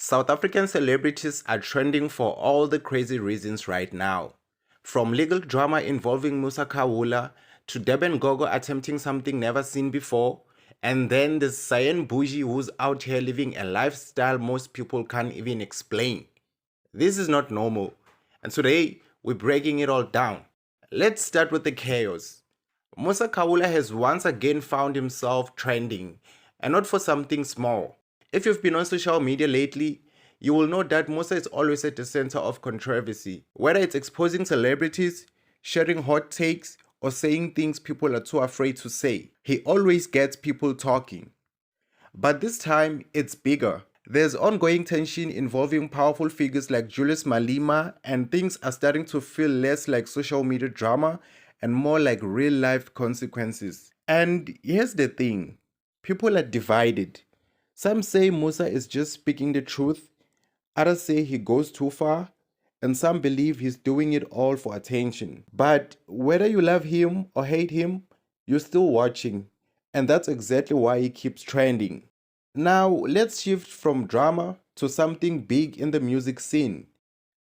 South African celebrities are trending for all the crazy reasons right now. From legal drama involving Musa Khawula to DBN GOGO attempting something never seen before, and then the Cyan Boujee who's out here living a lifestyle most people can't even explain. This is not normal, and today we're breaking it all down. Let's start with the chaos. Musa Khawula has once again found himself trending, and not for something small. If you've been on social media lately, you will know that Musa is always at the center of controversy. Whether it's exposing celebrities, sharing hot takes, or saying things people are too afraid to say, he always gets people talking. But this time, it's bigger. There's ongoing tension involving powerful figures like Julius Malema, and things are starting to feel less like social media drama and more like real-life consequences. And here's the thing, people are divided. Some say Musa is just speaking the truth, others say he goes too far, and some believe he's doing it all for attention. But whether you love him or hate him, you're still watching, and that's exactly why he keeps trending. Now, let's shift from drama to something big in the music scene.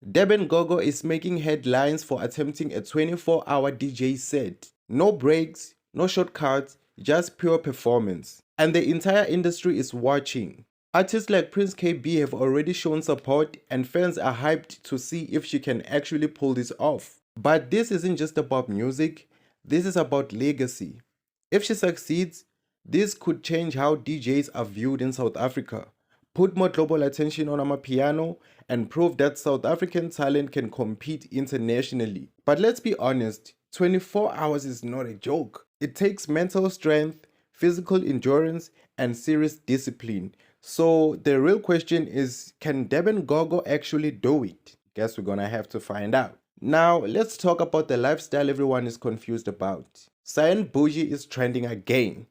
DBN GOGO is making headlines for attempting a 24-hour DJ set. No breaks, no shortcuts, just pure performance. And the entire industry is watching. Artists like Prince KB have already shown support, and fans are hyped to see if she can actually pull this off. But this isn't just about music, this is about legacy. If she succeeds, this could change how DJs are viewed in South Africa, put more global attention on Amapiano, and prove that South African talent can compete internationally. But let's be honest, 24 hours is not a joke. It takes mental strength, physical endurance, and serious discipline. So the real question is, can DBN GOGO actually do it? Guess we're gonna have to find out. Now, let's talk about the lifestyle everyone is confused about. Cyan Boujee is trending again.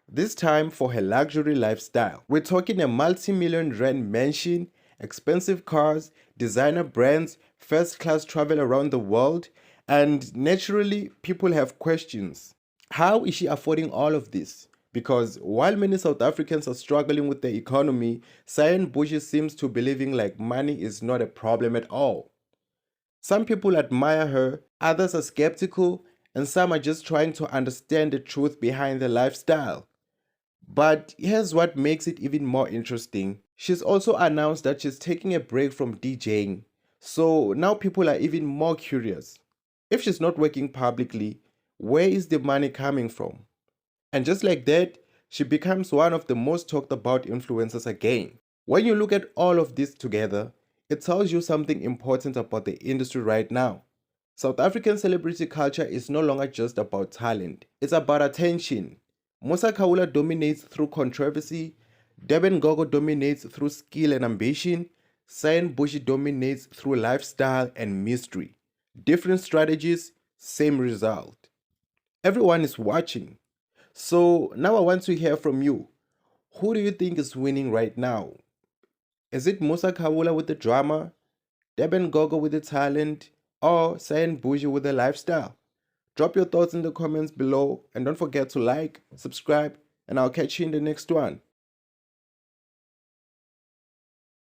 This time for her luxury lifestyle. We're talking a multi-million rand mansion, expensive cars, designer brands, first-class travel around the world, and naturally, people have questions. How is she affording all of this? Because while many South Africans are struggling with the economy, Cyan Boujee seems to be living like money is not a problem at all. Some people admire her, others are skeptical, and some are just trying to understand the truth behind the lifestyle. But here's what makes it even more interesting. She's also announced that she's taking a break from DJing. So now people are even more curious. If she's not working publicly, where is the money coming from? And just like that, she becomes one of the most talked about influencers again. When you look at all of this together, it tells you something important about the industry right now. South African celebrity culture is no longer just about talent, it's about attention. Musa Khawula dominates through controversy, DBN GOGO dominates through skill and ambition, Cyan Boujee dominates through lifestyle and mystery. Different strategies, same result. Everyone is watching. So now I want to hear from you. Who do you think is winning right now? Is it Musa Khawula with the drama, DBN GOGO with the talent, or Cyan Boujee with the lifestyle? Drop your thoughts in the comments below, and don't forget to like, subscribe, and I'll catch you in the next one.